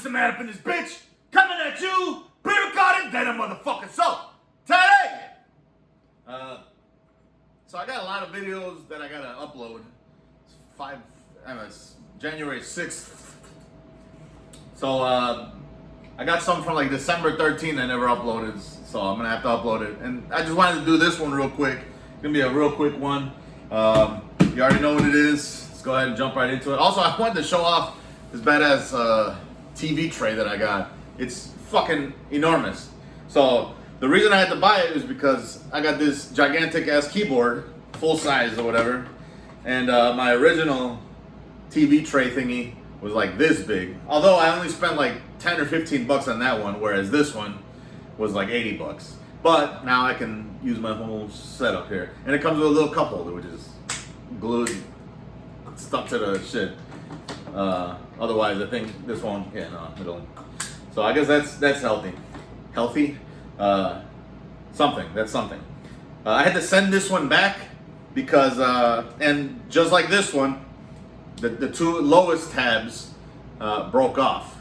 MrMaD up in this bitch, coming at you, pre-recorded, dead a motherfucker. So, today, so I got a lot of videos that I gotta upload. It's January 6th. So, I got some from like December 13th I never uploaded, so I'm gonna have to upload it. And I just wanted to do this one real quick. It's gonna be a real quick one. You already know what it is. Let's go ahead and jump right into it. Also, I wanted to show off this badass TV tray that I got. It's fucking enormous. So the reason I had to buy it is because I got this gigantic ass keyboard, full size or whatever, and my original TV tray thingy was like this big. Although I only spent like 10 or 15 bucks on that one, whereas this one was like 80 bucks. But now I can use my whole setup here. And it comes with a little cup holder, which is glued, stuck to the shit. Otherwise, I think this one, yeah, no, it'll. So I guess that's healthy. Healthy? Something, that's something. I had to send this one back because, and just like this one, the two lowest tabs broke off.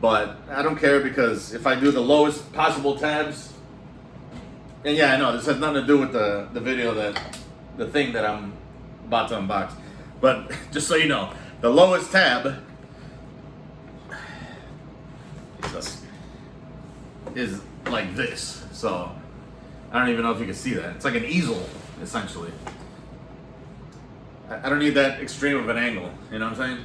But I don't care because if I do the lowest possible tabs, and yeah, I know this has nothing to do with the video the thing that I'm about to unbox. But just so you know, the lowest tab is like this. So I don't even know if you can see that. It's like an easel, essentially. I don't need that extreme of an angle, you know what I'm saying?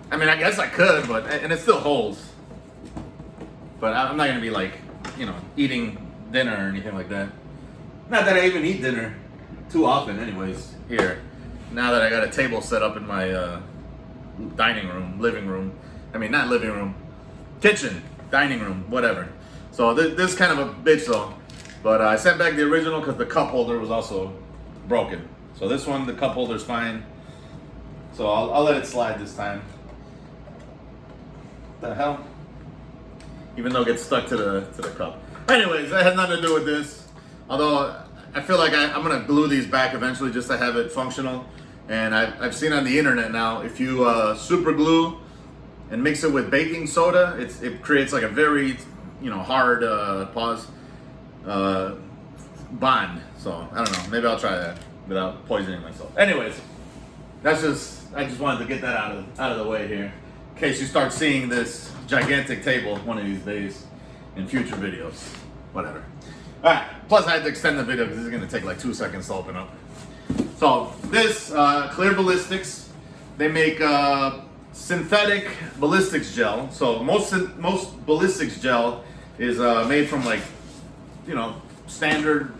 I mean, I guess I could, but, and it still holds. But I'm not gonna be like, you know, eating dinner or anything like that. Not that I even eat dinner too often anyways, here. Now that I got a table set up in my dining room, living room. I mean, not living room, kitchen, dining room, whatever. So this is kind of a bitch though. But I sent back the original because the cup holder was also broken. So this one, the cup holder's fine. So I'll let it slide this time. What the hell? Even though it gets stuck to the cup. Anyways, that has nothing to do with this. Although I feel like I'm gonna glue these back eventually just to have it functional. And I've seen on the internet now, if you super glue and mix it with baking soda, it creates like a very, you know, hard bond. So I don't know, maybe I'll try that without poisoning myself. Anyways, I just wanted to get that out of the way here, in case you start seeing this gigantic table one of these days in future videos, whatever. All right. Plus, I had to extend the video because this is gonna take like 2 seconds to open up. So this clear ballistics, they make synthetic ballistics gel. So most ballistics gel is made from like, you know, standard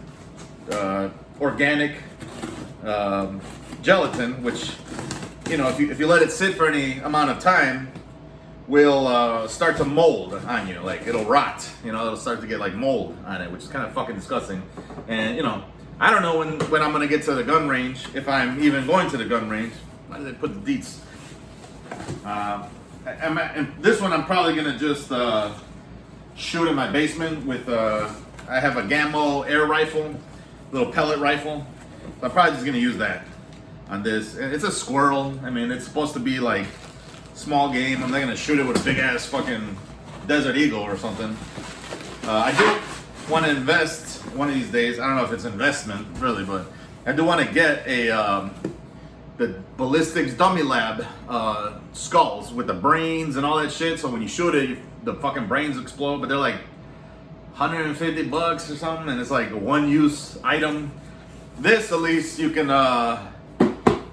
organic gelatin, which, you know, if you let it sit for any amount of time, will start to mold on you. Like, it'll rot, you know, it'll start to get like mold on it, which is kind of fucking disgusting. And, you know, I don't know when I'm gonna get to the gun range, if I'm even going to the gun range. Why did they put the deets? And this one I'm probably gonna just shoot in my basement with, I have a Gammo air rifle, little pellet rifle. So I'm probably just gonna use that on this. It's a Squirrel. I mean, it's supposed to be like small game. I'm not gonna shoot it with a big ass fucking Desert Eagle or something. I do want to invest one of these days. I don't know if it's investment really, but I do want to get the Ballistics Dummy Lab skulls with the brains and all that shit. So when you shoot it, the fucking brains explode. But they're like 150 bucks or something, and it's like a one-use item. This, at least you can,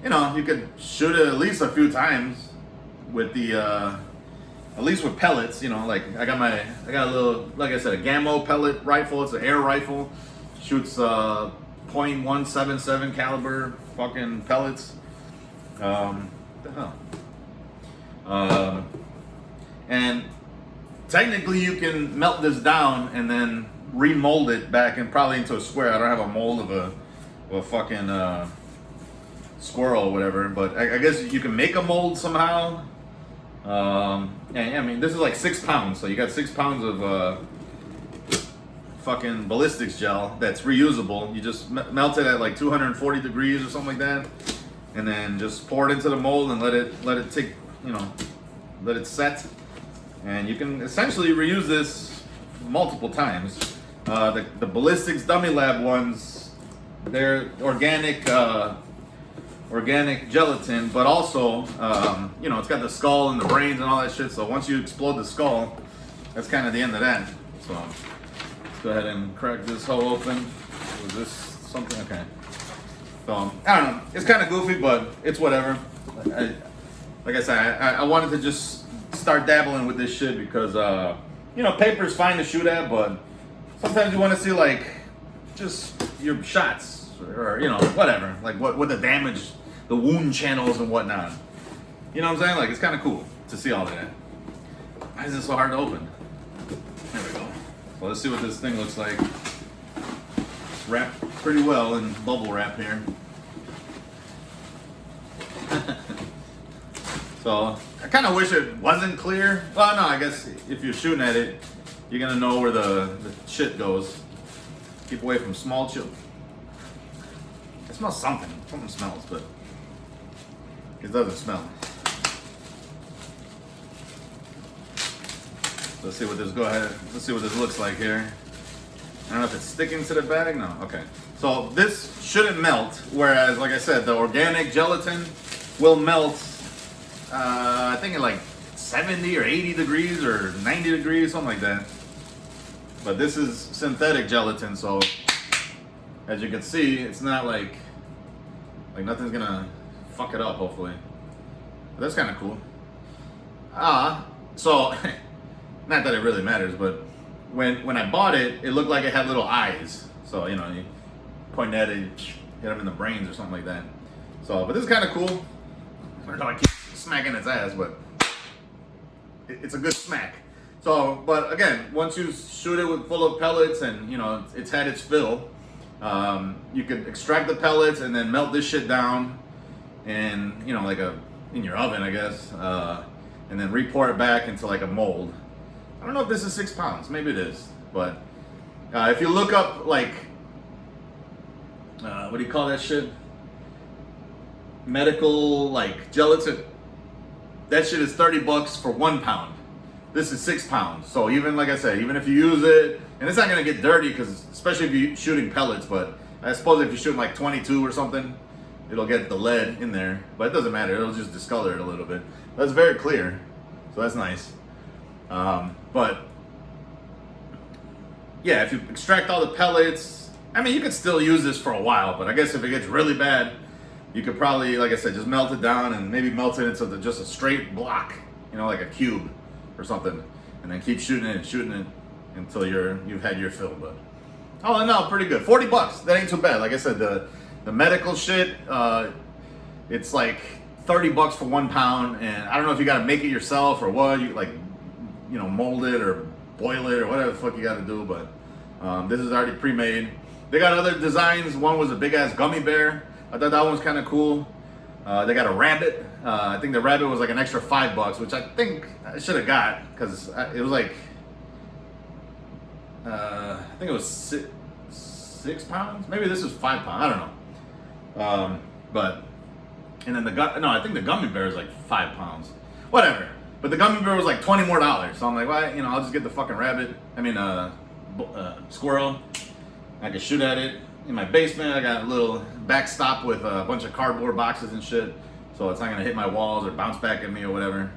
you know, you could shoot it at least a few times with the, at least with pellets. You know, like I got a little, like I said, a Gammo pellet rifle. It's an air rifle, shoots .177 caliber fucking pellets. What the hell? And technically you can melt this down and then remold it back and probably into a square. I don't have a mold of a fucking squirrel or whatever, but I guess you can make a mold somehow. And I mean, this is like 6 pounds, so you got 6 pounds of fucking ballistics gel that's reusable. You just melt it at like 240 degrees or something like that, and then just pour it into the mold and let it take, you know, let it set. and you can essentially reuse this multiple times. The Ballistics Dummy Lab ones, they're organic gelatin, but also you know, it's got the skull and the brains and all that shit. So once you explode the skull, that's kind of the end of that. So let's go ahead and crack this hole open. Was this something? Okay. So I don't know. It's kind of goofy, but it's whatever. Like I said, I wanted to just start dabbling with this shit because you know, paper's fine to shoot at, but sometimes you want to see like just your shots or you know, whatever, like what the damage, the wound channels and whatnot. You know what I'm saying? Like, it's kind of cool to see all of that. Why is this so hard to open? There we go. So let's see what this thing looks like. It's wrapped pretty well in bubble wrap here. So I kind of wish it wasn't clear. Well, no, I guess if you're shooting at it, you're gonna know where the shit goes. Keep away from small children. It smells something. Something smells, but it doesn't smell. Let's see what this. Go ahead. Let's see what this looks like here. I don't know if it's sticking to the bag. No. Okay. So this shouldn't melt. Whereas, like I said, the organic gelatin will melt. I think at like 70 or 80 degrees or 90 degrees, something like that. But this is synthetic gelatin, so as you can see, it's not like nothing's gonna fuck it up. Hopefully, but that's kind of cool. So not that it really matters, but when I bought it, it looked like it had little eyes. So you know, you point at it, hit them in the brains or something like that. So, but this is kind of cool. I don't know, I keep smacking its ass, but it's a good smack. So, but again, once you shoot it with full of pellets and you know it's had its fill, you could extract the pellets and then melt this shit down, and you know, like in your oven, I guess, and then re-pour it back into like a mold. I don't know if this is 6 pounds, maybe it is, but if you look up like what do you call that shit? Medical like gelatin. That shit is $30 for 1 pound. This is 6 pounds. So even like I said, even if you use it, and it's not gonna get dirty because especially if you're shooting pellets, but I suppose if you're shooting like 22 or something, it'll get the lead in there. But it doesn't matter, it'll just discolor it a little bit. That's very clear, so that's nice. But yeah, if you extract all the pellets, I mean, you could still use this for a while, but I guess if it gets really bad, you could probably, like I said, just melt it down and maybe melt it into just a straight block, you know, like a cube or something, and then keep shooting it until you've had your fill. But all in all, pretty good. $40. That ain't too bad. Like I said, the medical shit, it's like $30 for 1 pound, and I don't know if you got to make it yourself or what. You like, you know, mold it or boil it or whatever the fuck you got to do. But this is already pre-made. They got other designs. One was a big ass gummy bear. I thought that one was kind of cool. They got a rabbit. I think the rabbit was like an extra $5, which I think I should have got because it was like I think it was 6 pounds. Maybe this was 5 pounds. I don't know. But and then I think the gummy bear is like 5 pounds. Whatever. But the gummy bear was like $20 more. So I'm like, well, you know, I'll just get the fucking rabbit. I mean, squirrel. I can shoot at it. In my basement, I got a little backstop with a bunch of cardboard boxes and shit, so it's not gonna hit my walls or bounce back at me or whatever.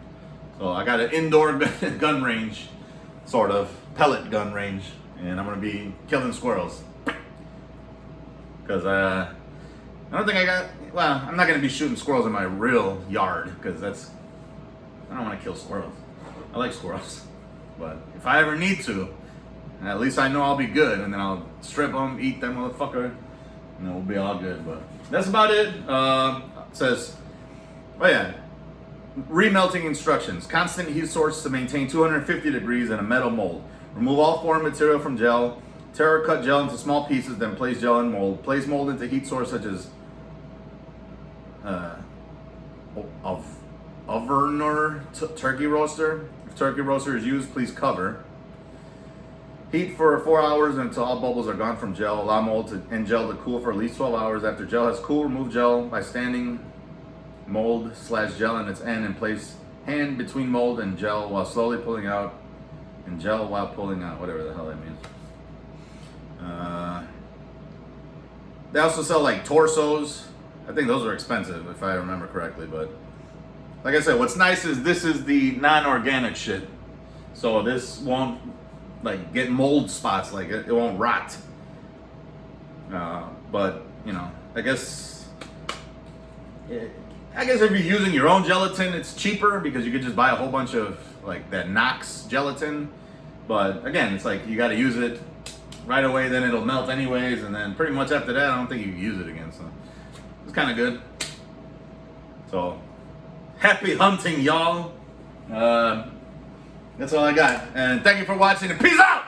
So I got an indoor gun range, sort of pellet gun range, and I'm gonna be killing squirrels. Cause I don't think I got. Well, I'm not gonna be shooting squirrels in my real yard because I don't want to kill squirrels. I like squirrels, but if I ever need to. At least I know I'll be good, and then I'll strip them, eat them, motherfucker, and we'll be all good. But that's about it. It says, oh yeah, remelting instructions. Constant heat source to maintain 250 degrees in a metal mold. Remove all foreign material from gel. Tear or cut gel into small pieces, then place gel in mold. Place mold into heat source such as oven or turkey roaster. If turkey roaster is used, please cover. Heat for 4 hours until all bubbles are gone from gel. Allow mold and gel to cool for at least 12 hours. After gel has cooled, remove gel by standing mold/gel in its end and place hand between mold and gel while slowly pulling out, and gel while pulling out, whatever the hell that means. They also sell like torsos. I think those are expensive if I remember correctly, but like I said, what's nice is this is the non-organic shit. So this won't like get mold spots, like it won't rot. But you know, I guess if you're using your own gelatin, it's cheaper because you could just buy a whole bunch of like that Knox gelatin. But again, it's like you got to use it right away, then it'll melt anyways, and then pretty much after that, I don't think you can use it again. So it's kind of good. So happy hunting, y'all. That's all I got. And thank you for watching, and peace out!